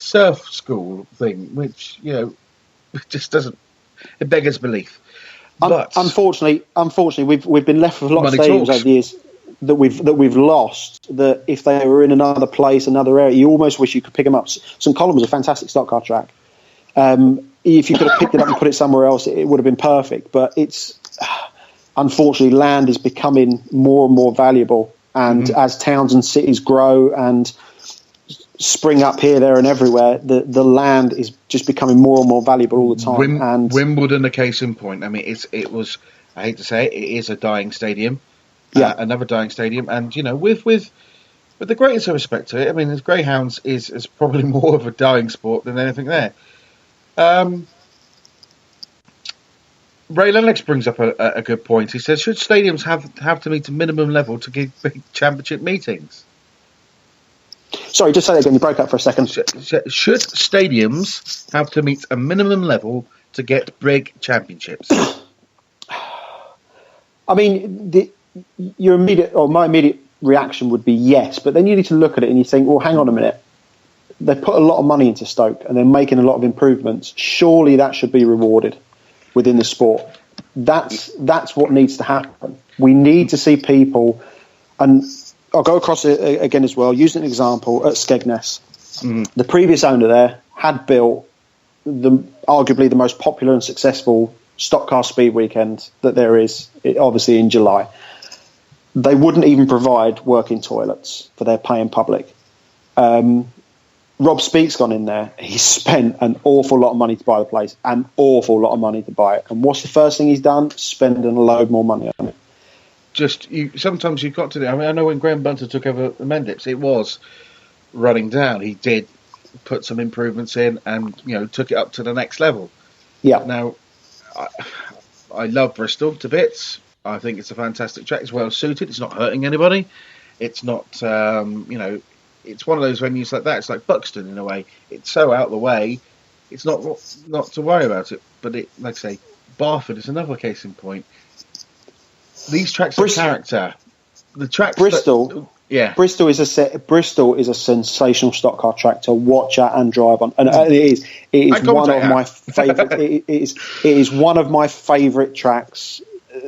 surf school thing, which just doesn't. It beggars belief. But unfortunately, we've been left with a lot of stadiums over the years that we've lost. That if they were in another place, another area, you almost wish you could pick them up. St Column was a fantastic stock car track. If you could have picked it up and put it somewhere else, it would have been perfect. But it's unfortunately, land is becoming more and more valuable, and as towns and cities grow and spring up here, there, and everywhere, the land is just becoming more and more valuable all the time. And Wimbledon, a case in point. I mean, it was. I hate to say it is a dying stadium. Yeah, another dying stadium, and with the greatest of respect to it, I mean, the greyhounds is probably more of a dying sport than anything there. Ray Lennox brings up a good point. He says, should stadiums have to meet a minimum level to give big championship meetings? Sorry, just say that again. You broke up for a second. Should stadiums have to meet a minimum level to get big championships? I mean, my immediate reaction would be yes, but then you need to look at it and you think, well, hang on a minute. They put a lot of money into Stoke and they're making a lot of improvements. Surely that should be rewarded within the sport. That's what needs to happen. We need to see people, and I'll go across it again as well, using an example at Skegness. The previous owner there had built arguably the most popular and successful stock car speed weekend that there is, obviously in July. They wouldn't even provide working toilets for their paying public. Rob Speak's gone in there. He's spent an awful lot of money to buy the place, an awful lot of money to buy it. And what's the first thing he's done? Spending a load more money on it. Sometimes you've got to do. I mean, I know when Graham Bunter took over the Mendips, it was running down. He did put some improvements in, and took it up to the next level. Yeah. Now, I love Bristol to bits. I think it's a fantastic track. It's well suited. It's not hurting anybody. It's not, it's one of those venues like that. It's like Buxton in a way. It's so out of the way. It's not to worry about it. But like I say, Barford is another case in point. These tracks have character. The tracks Bristol is a sensational stock car track to watch at and drive on, and it is one of my favourite. it is one of my favourite tracks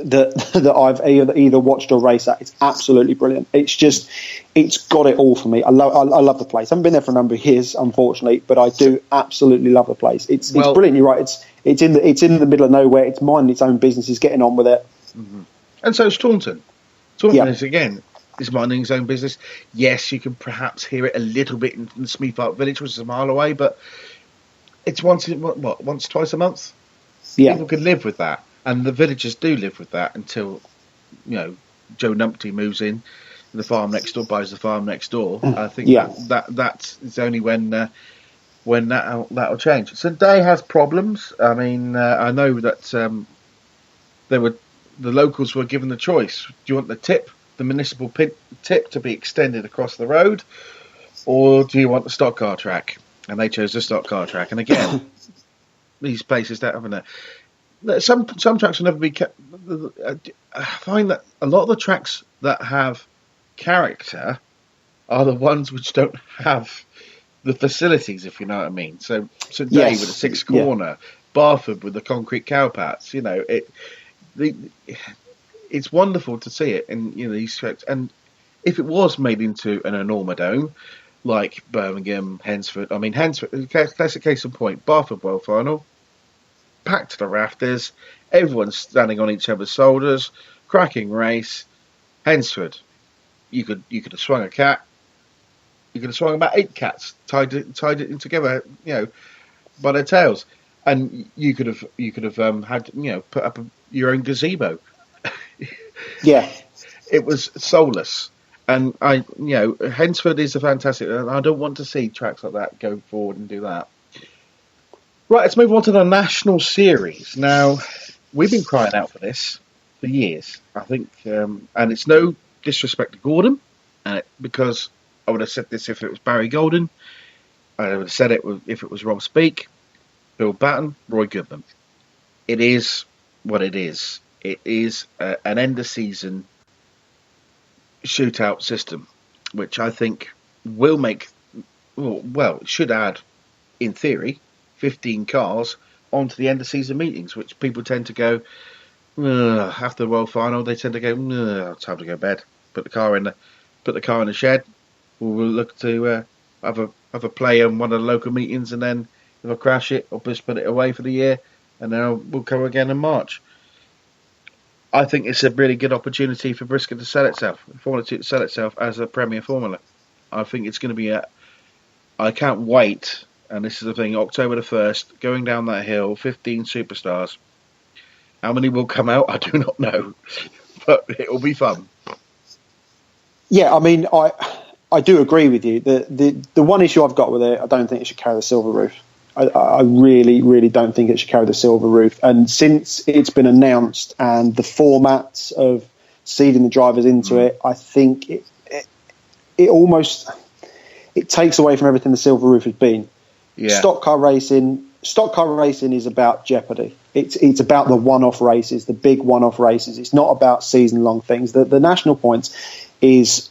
that I've either watched or raced at. It's absolutely brilliant. It's got it all for me. I love the place. I haven't been there for a number of years, unfortunately, but I do absolutely love the place. It's brilliant. You're right. It's in the middle of nowhere. It's minding its own business. It's getting on with it. Mm-hmm. And so is Taunton. Taunton is minding its own business. Yes, you can perhaps hear it a little bit in the Smee Park Village, which is a mile away, but it's once, twice a month? Yeah. People can live with that. And the villagers do live with that until, Joe Numpty moves in, the farm next door, buys the farm next door. I think that's only when that'll change. St Day has problems. I mean, I know that the locals were given the choice. Do you want the municipal tip to be extended across the road, or do you want the stock car track? And they chose the stock car track. And again, these places don't have some tracks will never be kept. I find that a lot of the tracks that have character are the ones which don't have the facilities, if you know what I mean. So St Day with a six corner, Barford with the concrete cowpats. It's wonderful to see it in these tracks. And if it was made into an enormodome like Birmingham, Hensford, classic case in point, Barford World Final, packed to the rafters, everyone's standing on each other's shoulders, cracking race. Hensford, you could have swung a cat. You could have swung about 8 cats, tied it in together, by their tails, and you could have had put up your own gazebo. Yeah, it was soulless, and Hensford is a fantastic. I don't want to see tracks like that go forward and do that. Right, let's move on to the National Series. Now, we've been crying out for this for years, I think, and it's no disrespect to Gordon, because I would have said this if it was Barry Golden. I would have said it if it was Rob Speak, Bill Batten, Roy Goodman. It is what it is. It is an end-of-season shootout system, which I think will make, it should add in theory, 15 cars onto the end of season meetings, which people tend to go, after the World Final, they tend to go, time to go to bed. Put the car in the shed. We'll look to have a play on one of the local meetings, and then if I crash it, I'll just put it away for the year, and then we'll come again in March. I think it's a really good opportunity for Briscoe to sell itself, as a Premier Formula. I think it's going to be I can't wait, and this is the thing, October the 1st, going down that hill, 15 superstars. How many will come out? I do not know, but it will be fun. Yeah, I mean, I do agree with you. The one issue I've got with it, I don't think it should carry the silver roof. I really, really don't think it should carry the silver roof. And since it's been announced and the formats of seeding the drivers into it, I think it almost takes away from everything the silver roof has been. Yeah. Stock car racing is about jeopardy. It's about the one-off races, the big one-off races. It's not about season-long things. The national points is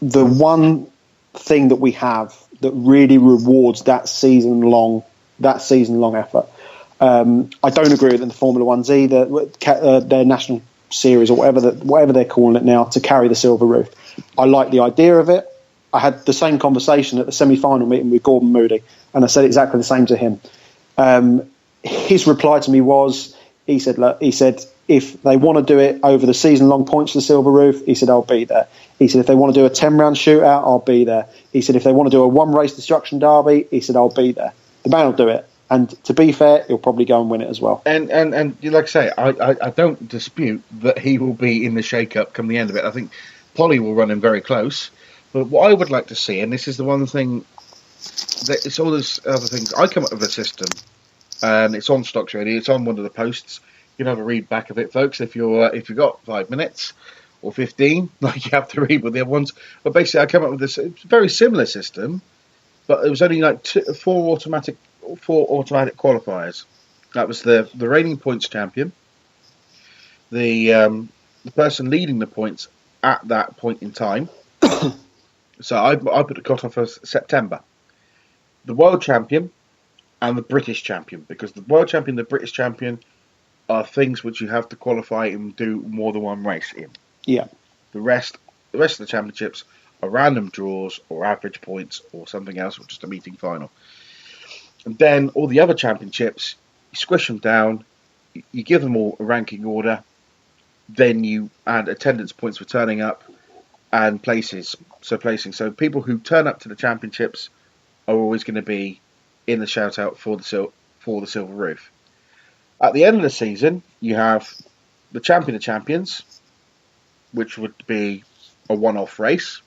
the one thing that we have that really rewards that season-long effort. I don't agree with the Formula Ones either. Their national series or whatever they're calling it now to carry the silver roof. I like the idea of it. I had the same conversation at the semi-final meeting with Gordon Moody, and I said exactly the same to him. His reply to me was, he said, if they want to do it over the season-long points for the silver roof, he said, I'll be there. He said, if they want to do a 10-round shootout, I'll be there. He said, if they want to do a one-race destruction derby, he said, I'll be there. The man will do it. And to be fair, he'll probably go and win it as well. And like I say, I don't dispute that he will be in the shake-up come the end of it. I think Polly will run him very close. But what I would like to see, and this is the one thing, that it's all those other things. I come up with a system, and it's on Stoxradio. It's on one of the posts. You can have a read back of it, folks, if you've got 5 minutes or 15, like you have to read with the other ones. But basically, I come up with this very similar system, but it was only like four automatic qualifiers. That was the reigning points champion, the person leading the points at that point in time. So I put the cut-off as September. The world champion and the British champion, because the world champion and the British champion are things which you have to qualify and do more than one race in. Yeah. The rest of the championships are random draws or average points or something else, or just a meeting final. And then all the other championships, you squish them down, you give them all a ranking order, then you add attendance points for turning up and places. So people who turn up to the championships are always going to be in the shout out for the silver roof. At the end of the season, you have the champion of champions, which would be a one-off race.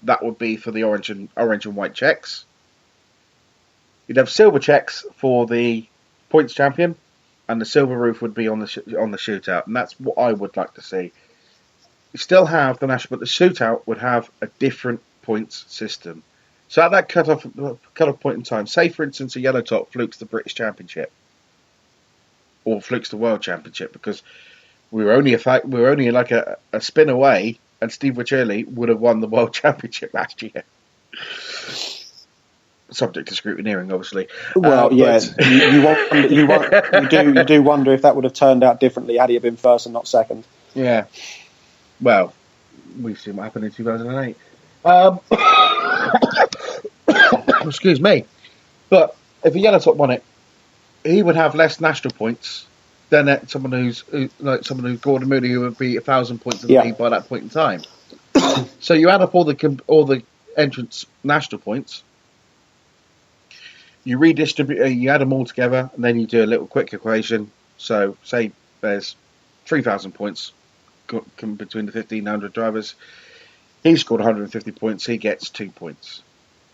That would be for the orange and white checks. You'd have silver checks for the points champion, and the silver roof would be on the shootout, and that's what I would like to see. You still have the national, but the shootout would have a different points system. So at that cut-off point in time, say for instance a yellow top flukes the British Championship or flukes the World Championship, because we were only like a spin away, and Steve Wachurley would have won the World Championship last year. Subject to scrutineering, obviously. Well, yeah, you do wonder if that would have turned out differently had he been first and not second. Yeah. Well, we've seen what happened in 2008. Excuse me. But if a yellow top won it, he would have less national points than someone who's Gordon Moody, who would be 1,000 points in the lead by that point in time. So you add up all the entrance national points. You redistribute, you add them all together, and then you do a little quick equation. So, say there's 3,000 points between the 1,500 drivers. He scored 150 points, he gets 2 points.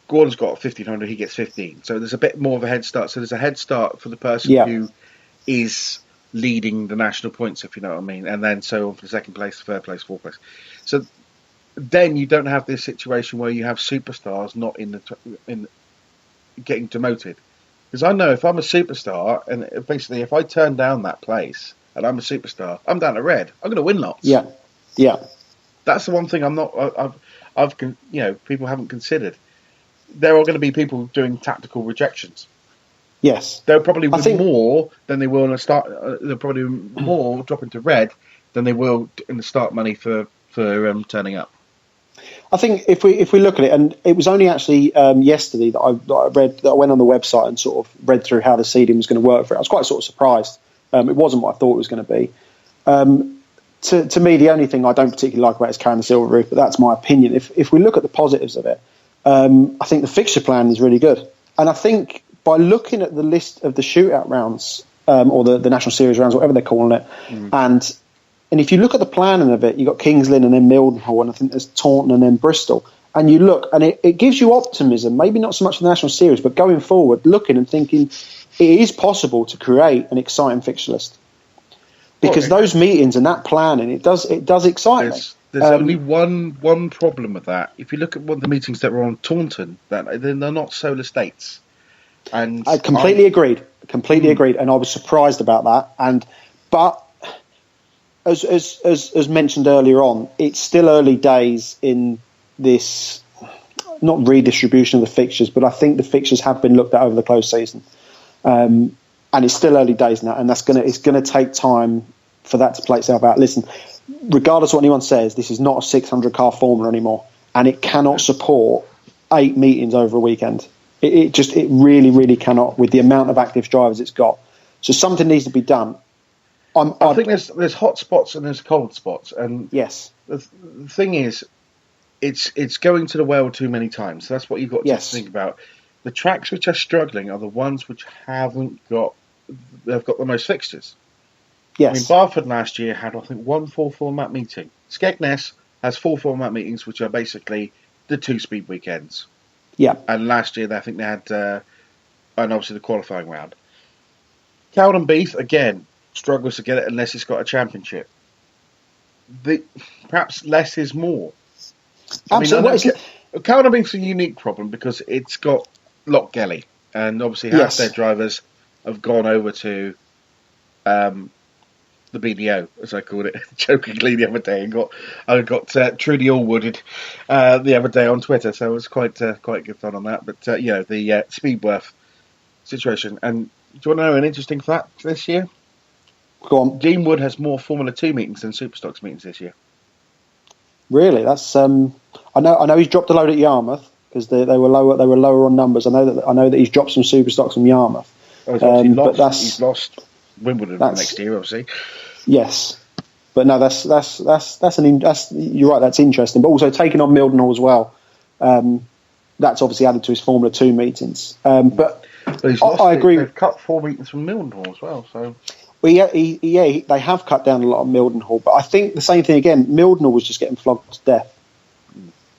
Gordon's got 1,500, he gets 15. So there's a bit more of a head start. So there's a head start for the person who is leading the national points, if you know what I mean. And then so on for second place, third place, fourth place. So then you don't have this situation where you have superstars not in getting demoted. Because I know if I'm a superstar, and basically if I turn down that place and I'm a superstar, I'm down to red. I'm going to win lots. Yeah. That's the one thing people haven't considered. There are going to be people doing tactical rejections. Yes. They'll probably win more than they will in the start. They'll probably more drop into red than they will in the start money for turning up. I think if we look at it, and it was only actually yesterday that I went on the website and sort of read through how the seeding was going to work for it. I was quite sort of surprised. It wasn't what I thought it was going to be. To me, the only thing I don't particularly like about it is carrying the silver roof, but that's my opinion. If we look at the positives of it, I think the fixture plan is really good. And I think by looking at the list of the shootout rounds, or the National Series rounds, whatever they're calling it, and if you look at the planning of it, you've got Kings Lynn and then Mildenhall, and I think there's Taunton and then Bristol. And you look, and it gives you optimism, maybe not so much for the National Series, but going forward, looking and thinking it is possible to create an exciting fixture list. Because those meetings and that planning, it does excite me. There's only one problem with that. If you look at one of the meetings that were on Taunton, they're not solar states. And I completely agreed. And I was surprised about that. But as mentioned earlier on, it's still early days in this, not redistribution of the fixtures, but I think the fixtures have been looked at over the close season. And it's still early days now, and it's going to take time for that to play itself out. Listen, regardless of what anyone says, this is not a 600-car formula anymore, and it cannot support 8 meetings over a weekend. It really, really cannot, with the amount of active drivers it's got. So something needs to be done. I think there's hot spots and there's cold spots, and yes, the thing is, it's going to the well too many times. So that's what you've got to think about. The tracks which are struggling are the ones which they've got the most fixtures. Yes. I mean, Barford last year had, I think, 1 full format meeting. Skegness has 4 format meetings, which are basically the 2-speed weekends. Yeah. And last year, I think they had, and obviously the qualifying round. Cowdenbeath, again, struggles to get it unless it's got a championship. Perhaps less is more. Absolutely. Cowdenbeath's a unique problem because it's got Lochgelly, and obviously half their drivers have gone over to the BDO, as I called it, jokingly the other day, and I got truly all-wooded the other day on Twitter, so it was quite good fun on that. But the Speedworth situation. And do you want to know an interesting fact this year? Go on. Dean Wood has more Formula 2 meetings than Superstocks meetings this year. Really? That's I know he's dropped a load at Yarmouth because they were lower. They were lower on numbers. I know that he's dropped some Superstocks from Yarmouth. He's lost Wimbledon next year, obviously. Yes, but no, that's you're right. That's interesting. But also taking on Mildenhall as well. That's obviously added to his Formula 2 meetings. But I agree. They've cut 4 meetings from Mildenhall as well. So. Well, they have cut down a lot on Mildenhall, but I think the same thing again. Mildenhall was just getting flogged to death,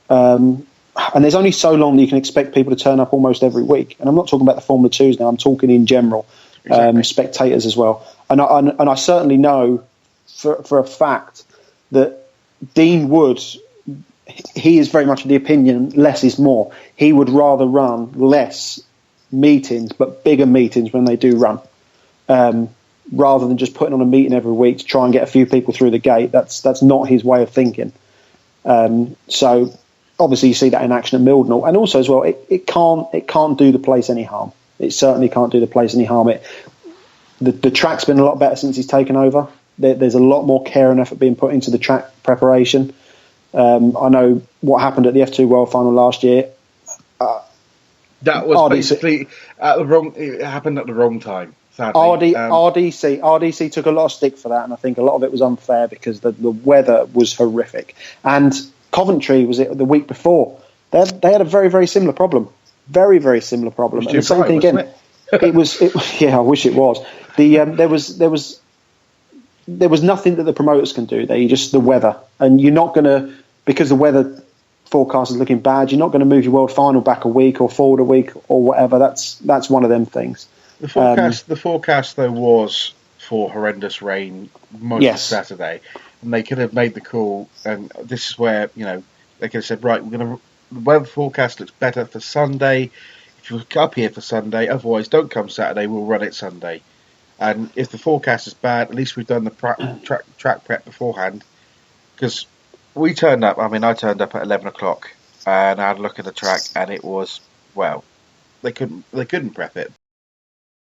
and there's only so long that you can expect people to turn up almost every week. And I'm not talking about the Formula 2s now. I'm talking in general, spectators as well. And I certainly know for a fact that Dean Wood, he is very much of the opinion less is more. He would rather run less meetings but bigger meetings when they do run. Rather than just putting on a meeting every week to try and get a few people through the gate. That's not his way of thinking. So obviously you see that in action at Mildenhall, and also as well, it can't do the place any harm. It certainly can't do the place any harm. The track's been a lot better since he's taken over. There's a lot more care and effort being put into the track preparation. I know what happened at the F2 World Final last year. That was basically it happened at the wrong time. Sadly. RDC took a lot of stick for that, and I think a lot of it was unfair because the weather was horrific. And Coventry was it the week before. They had a very, very similar problem. Very, very similar problem. And the same thing again. It was. I wish it was. There was nothing that the promoters can do. The weather, and you're not going to, because the weather forecast is looking bad. You're not going to move your world final back a week or forward a week or whatever. That's one of them things. The forecast though was for horrendous rain most of Saturday, and they could have made the call. And this is where they could have said, right, the weather forecast looks better for Sunday. If you look up here for Sunday, otherwise don't come Saturday. We'll run it Sunday. And if the forecast is bad, at least we've done the track prep beforehand. Because we turned up. I mean, I turned up at 11 o'clock, and I had a look at the track, and it was they couldn't prep it.